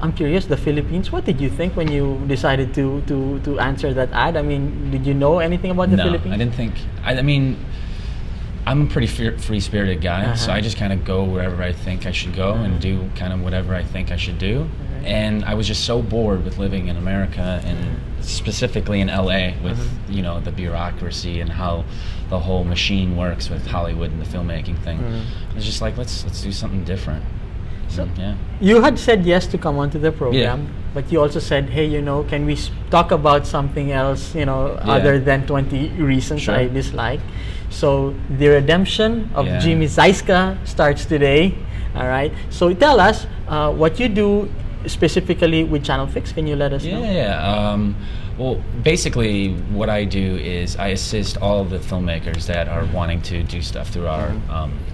I'm curious, the Philippines, what did you think when you decided to answer that ad? I mean, did you know anything about the Philippines? No, I didn't think. I mean, I'm a pretty free-spirited guy, so I just kind of go wherever I think I should go and do kind of whatever I think I should do. And I was just so bored with living in America and specifically in LA with you know, the bureaucracy and how the whole machine works with Hollywood and the filmmaking thing. I was just like, let's do something different. So you had said yes to come onto the program, but you also said, hey, you know, can we talk about something else, you know, other than 20 Reasons I Dislike? So the redemption of Jimmy Sieczka starts today. All right. So tell us what you do specifically with Channel Fix. Can you let us know? Well, basically what I do is I assist all the filmmakers that are wanting to do stuff through our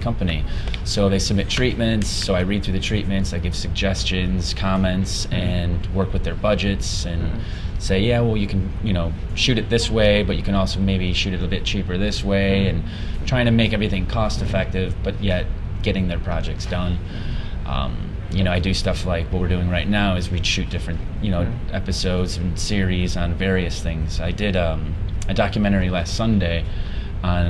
company. So they submit treatments, so I read through the treatments, I give suggestions, comments, and work with their budgets and say, yeah, well, you can, you know, shoot it this way, but you can also maybe shoot it a bit cheaper this way, and trying to make everything cost effective, but yet getting their projects done. You know, I do stuff like what we're doing right now is we shoot different, you know, episodes and series on various things. I did a documentary last Sunday on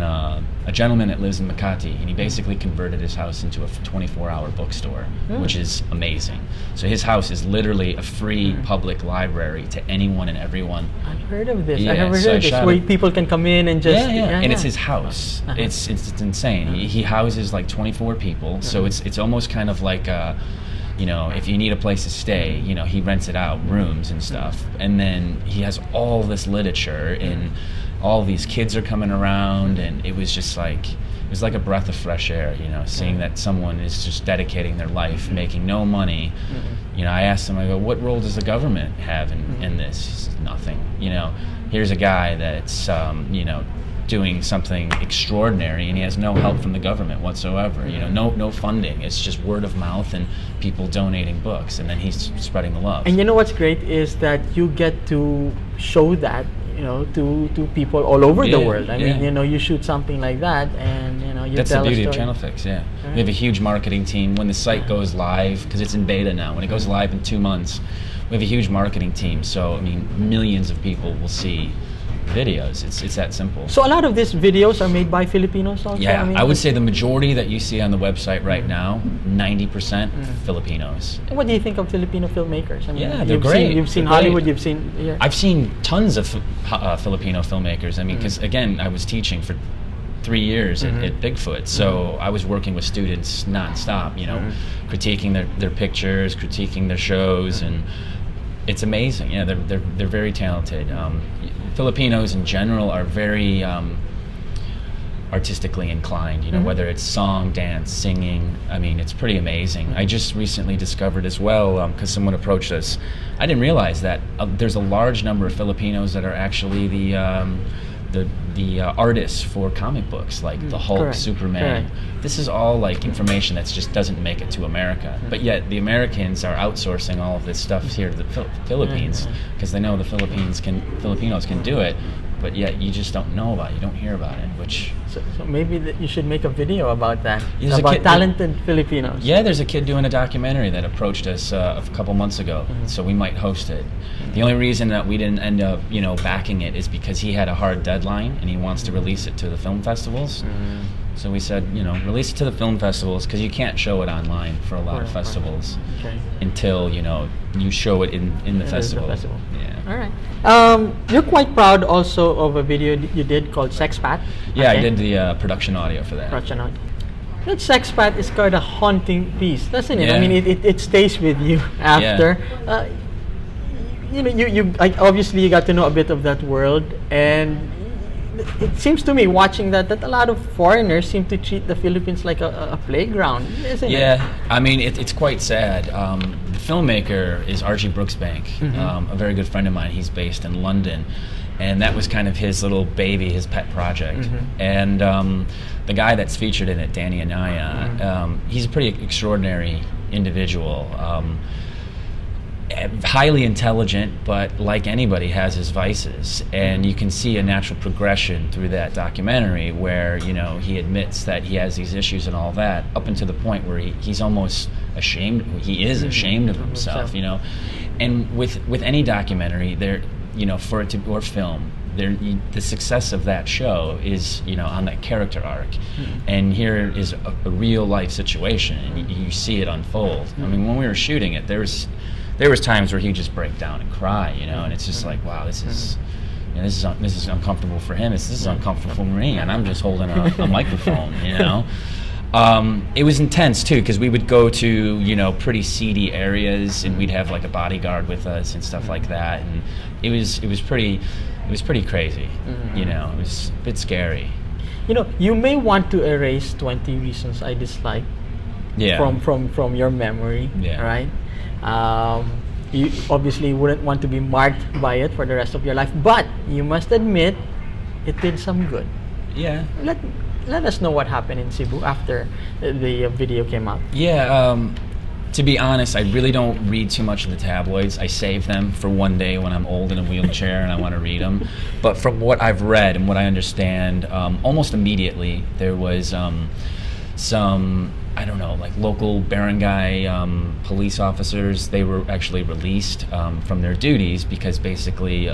a gentleman that lives in Makati, and he basically converted his house into a 24-hour bookstore, which is amazing. So his house is literally a free public library to anyone and everyone. I've heard of this. I never heard of this, where people can come in and just... and it's his house. It's insane. He houses like 24 people, so it's almost kind of like you know, if you need a place to stay, you know, he rents it out, rooms and stuff. And then he has all this literature, and all these kids are coming around, and it was just like, it was like a breath of fresh air, you know, seeing that someone is just dedicating their life, making no money. You know, I asked him, I go, what role does the government have in this? He said, nothing. You know, here's a guy that's, you know, doing something extraordinary, and he has no help from the government whatsoever. You know, no funding. It's just word of mouth and people donating books, and then he's spreading the love. And you know what's great is that you get to show that, you know, to people all over the world. I mean, you know, you shoot something like that, and you know, you that's tell the beauty a of story. Channel Fix. We have a huge marketing team. When the site goes live, because it's in beta now, when it goes live in 2 months, we have a huge marketing team. So I mean, millions of people will see videos. It's that simple. So a lot of these videos are made by Filipinos also? Yeah, I mean, I would say the majority that you see on the website right now, 90% Filipinos. And what do you think of Filipino filmmakers? I mean, they're great. You've seen They're Hollywood, great. you've seen... I've seen tons of Filipino filmmakers. I mean, because again, I was teaching for 3 years at Bigfoot, so I was working with students nonstop, you know, critiquing their pictures, critiquing their shows, and it's amazing. Yeah, they're very talented. Filipinos in general are very artistically inclined, you know, whether it's song, dance, singing. I mean, it's pretty amazing. I just recently discovered as well, because someone approached us, I didn't realize that there's a large number of Filipinos that are actually the artists for comic books, like the Hulk, Superman. This is all like information that just doesn't make it to America. But yet the Americans are outsourcing all of this stuff here to the Philippines, because they know the Filipinos can do it. But yet you just don't know about it. You don't hear about it, which... So maybe you should make a video about that, about talented Filipinos. Yeah, there's a kid doing a documentary that approached us a couple months ago, so we might host it. The only reason that we didn't end up, you know, backing it is because he had a hard deadline and he wants to release it to the film festivals. So we said, you know, release it to the film festivals, because you can't show it online for a lot of festivals until, you know, you show it in the festival. All right. You're quite proud also of a video you did called Sexpat. Yeah, I did the production audio for that. Production audio. That Sexpat is quite a haunting piece, doesn't it? I mean, it stays with you after. You know, obviously you got to know a bit of that world, and it seems to me, watching that a lot of foreigners seem to treat the Philippines like a playground, isn't it? Yeah, I mean, it's quite sad. The filmmaker is Archie Brooksbank, a very good friend of mine. He's based in London, and that was kind of his little baby, his pet project. And the guy that's featured in it, Danny Anaya, he's a pretty extraordinary individual. Highly intelligent, but like anybody has his vices, and you can see a natural progression through that documentary where, you know, he admits that he has these issues and all that, up until the point where he's almost ashamed. He is ashamed of himself, you know. And with any documentary, there, you know, for it to, or film, there, the success of that show is, you know, on that character arc. And here is a real life situation, and you see it unfold. I mean, when we were shooting it, there was times where he'd just break down and cry, you know, and it's just like, wow, this is. You know, this is uncomfortable for him. This is uncomfortable for me, and I'm just holding a microphone. You know, it was intense too, because we would go to, you know, pretty seedy areas, and we'd have like a bodyguard with us and stuff like that, and it was pretty crazy. You know, it was a bit scary. You know, you may want to erase 20 Reasons I Dislike from your memory, right? You obviously wouldn't want to be marked by it for the rest of your life, but you must admit it did some good. Yeah. Let us know what happened in Cebu after the video came out. Yeah, to be honest, I really don't read too much of the tabloids. I save them for one day when I'm old in a wheelchair and I want to read them. But from what I've read and what I understand, almost immediately there was some, I don't know, like local barangay police officers. They were actually released from their duties because basically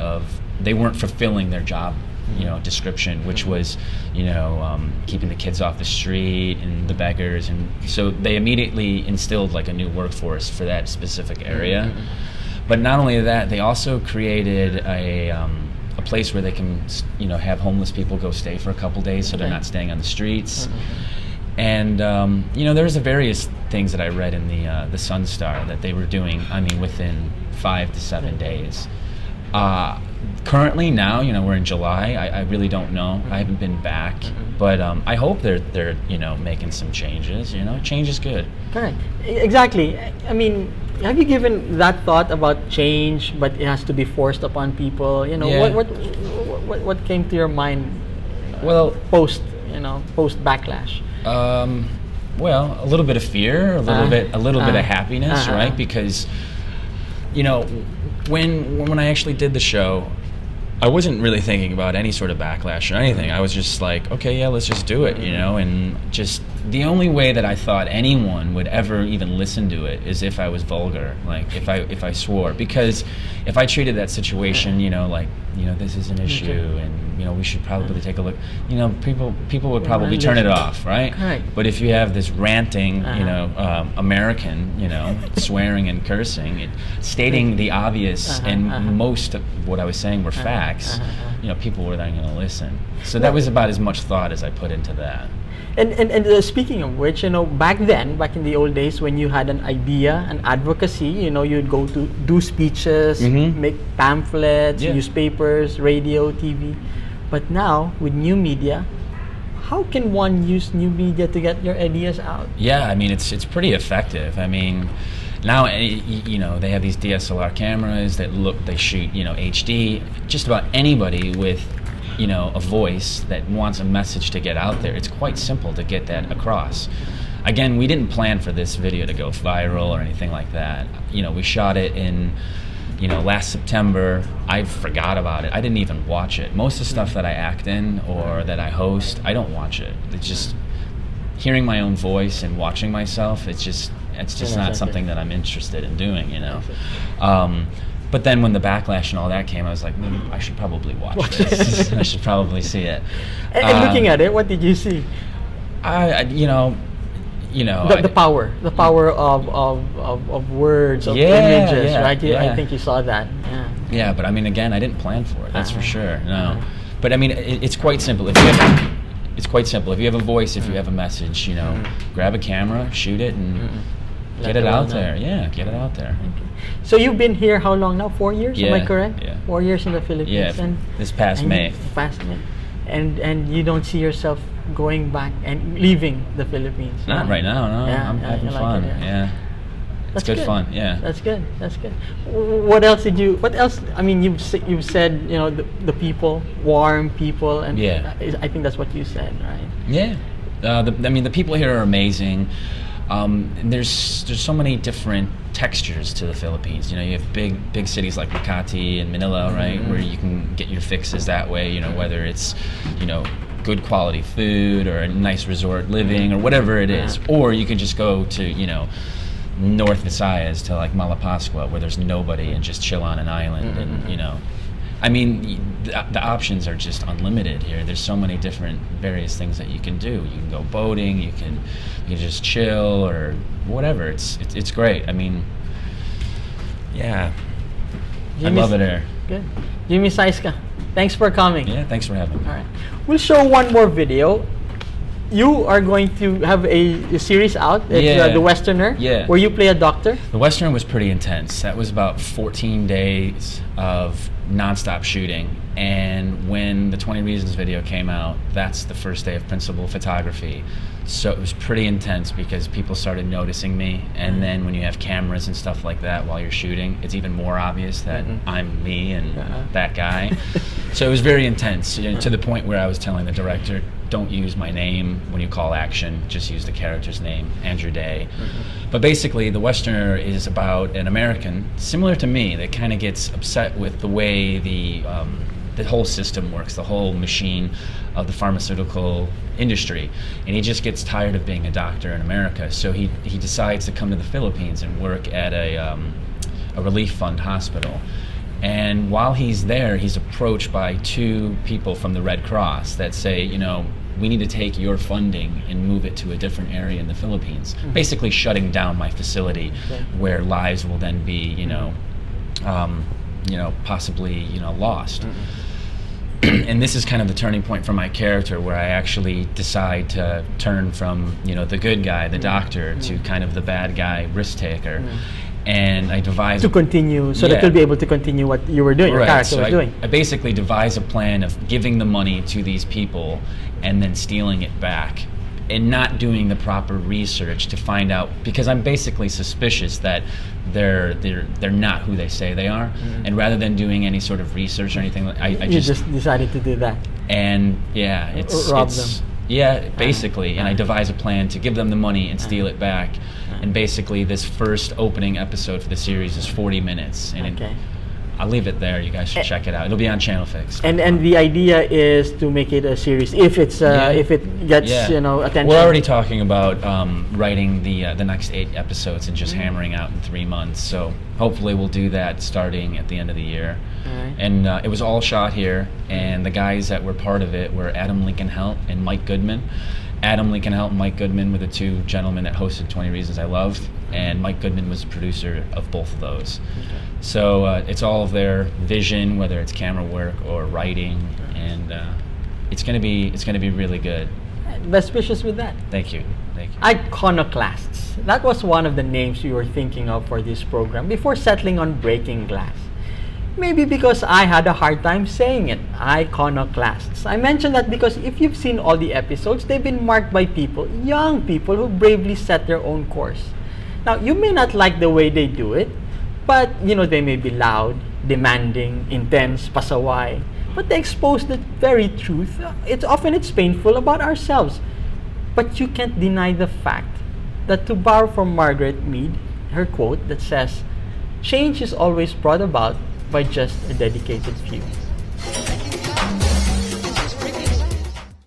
they weren't fulfilling their job, you know, description, which was, you know, keeping the kids off the street and the beggars, and so they immediately instilled like a new workforce for that specific area. But not only that, they also created a place where they can, you know, have homeless people go stay for a couple days, so they're not staying on the streets. And you know, there's various things that I read in the Sun Star that they were doing, I mean, within 5 to 7 days. Currently now, you know, we're in July. I really don't know. I haven't been back, but I hope they're you know, making some changes. You know, change is good. Correct. Exactly. I mean, have you given that thought about change, but it has to be forced upon people? You know, what came to your mind? Well, post Backlash. Well, a little bit of fear, a little bit of happiness, right? Because, you know, when I actually did the show, I wasn't really thinking about any sort of backlash or anything. I was just like, okay, yeah, let's just do it, you know. And just the only way that I thought anyone would ever even listen to it is if I was vulgar, like if I swore. Because if I treated that situation, you know, like, you know, this is an issue, and, you know, we should probably take a look. You know, people would probably turn it off, right? Right. But if you have this ranting, you know, American, you know, swearing and cursing, stating the obvious, and most of what I was saying were facts, you know, people were then going to listen. So that was about as much thought as I put into that. And speaking of which, you know, back in the old days, when you had an idea, an advocacy, you know, you'd go to do speeches, make pamphlets, newspapers, radio, TV. But now, with new media, how can one use new media to get your ideas out? Yeah, I mean, it's pretty effective. I mean, now, you know, they have these DSLR cameras that they shoot, you know, HD. Just about anybody with, you know, a voice that wants a message to get out there, it's quite simple to get that across. Again, we didn't plan for this video to go viral or anything like that. You know, we shot it in, you know, last September. I forgot about it. I didn't even watch it. Most of the stuff that I act in or that I host, I don't watch it. It's just hearing my own voice and watching myself. It's just not something that I'm interested in doing, you know. But then when the backlash and all that came, I was like, I should probably watch this. I should probably see it. And looking at it, what did you see? The power of words, of images, right? I think you saw that. Yeah, but I mean, again, I didn't plan for it. That's for sure. No, but I mean, it's quite simple. If you have a voice, if you have a message, you know, grab a camera, shoot it, and get it out there. Yeah, get it out there. Okay. So you've been here how long now? 4 years? Yeah, am I correct? Yeah. 4 years in the Philippines. Yeah, and this past May. And you don't see yourself going back and leaving the Philippines? Not right now, no. I'm having fun. It's good fun. Yeah. That's good. What else? I mean, you've said, you know, the people, warm people, and I think that's what you said, right? Yeah. I mean, the people here are amazing. There's so many different textures to the Philippines. You know, you have big cities like Makati and Manila, right, where you can get your fixes that way. You know, whether it's, you know, good quality food or a nice resort living or whatever it is, or you can just go to, you know, North Visayas to like Malapascua, where there's nobody, and just chill on an island, and you know, I mean, the options are just unlimited here. There's so many different various things that you can do. You can go boating, you can just chill or whatever. It's great. I mean, yeah, Jimmy, I love it here. Good. Jimmy Sieczka, thanks for coming. Yeah, thanks for having me. All right. We'll show one more video. You are going to have a series out. It's The Westerner, where you play a doctor. The Westerner was pretty intense. That was about 14 days of nonstop shooting. And when the 20 Reasons video came out, that's the first day of principal photography. So it was pretty intense because people started noticing me. And then when you have cameras and stuff like that while you're shooting, it's even more obvious that I'm me and that guy. So it was very intense, you know, to the point where I was telling the director, don't use my name when you call action, just use the character's name, Andrew Day. But basically, The Westerner is about an American, similar to me, that kind of gets upset with the way the whole system works, the whole machine of the pharmaceutical industry. And he just gets tired of being a doctor in America, so he decides to come to the Philippines and work at a relief fund hospital. And while he's there, he's approached by two people from the Red Cross that say, you know, we need to take your funding and move it to a different area in the Philippines, basically shutting down my facility where lives will then be, possibly, lost. And this is kind of the turning point for my character, where I actually decide to turn from, the good guy, the doctor, to kind of the bad guy, risk taker. And I devise to continue, so that you'll be able to continue what you were doing, your character was doing. I basically devise a plan of giving the money to these people and then stealing it back, and not doing the proper research to find out, because I'm basically suspicious that they're not who they say they are. And rather than doing any sort of research or anything, I just decided to do that. And rob them. Yeah, basically. And I devise a plan to give them the money and steal it back. And basically, this first opening episode for the series is 40 minutes. And I'll leave it there. You guys should check it out. It'll be on Channel Fix. And the idea is to make it a series if it's if it gets attention. We're already talking about writing the next 8 episodes and just hammering out in 3 months. So hopefully we'll do that starting at the end of the year. And it was all shot here, and the guys that were part of it were Adam Lincoln Helt and Mike Goodman. Adam Lincoln Helt and Mike Goodman were the two gentlemen that hosted 20 Reasons I Love, and Mike Goodman was the producer of both of those. So it's all of their vision, whether it's camera work or writing, and it's gonna be really good. Best wishes with that. Thank you. Iconoclasts. That was one of the names you were thinking of for this program before settling on Breaking Glass. Maybe because I had a hard time saying it. Iconoclasts. I mention that because if you've seen all the episodes, they've been marked by people, young people, who bravely set their own course. Now, you may not like the way they do it, but they may be loud, demanding, intense, pasaway, but they expose the very truth. It's painful about ourselves. But you can't deny the fact that, to borrow from Margaret Mead, her quote that says, "Change is always brought about by just a dedicated few."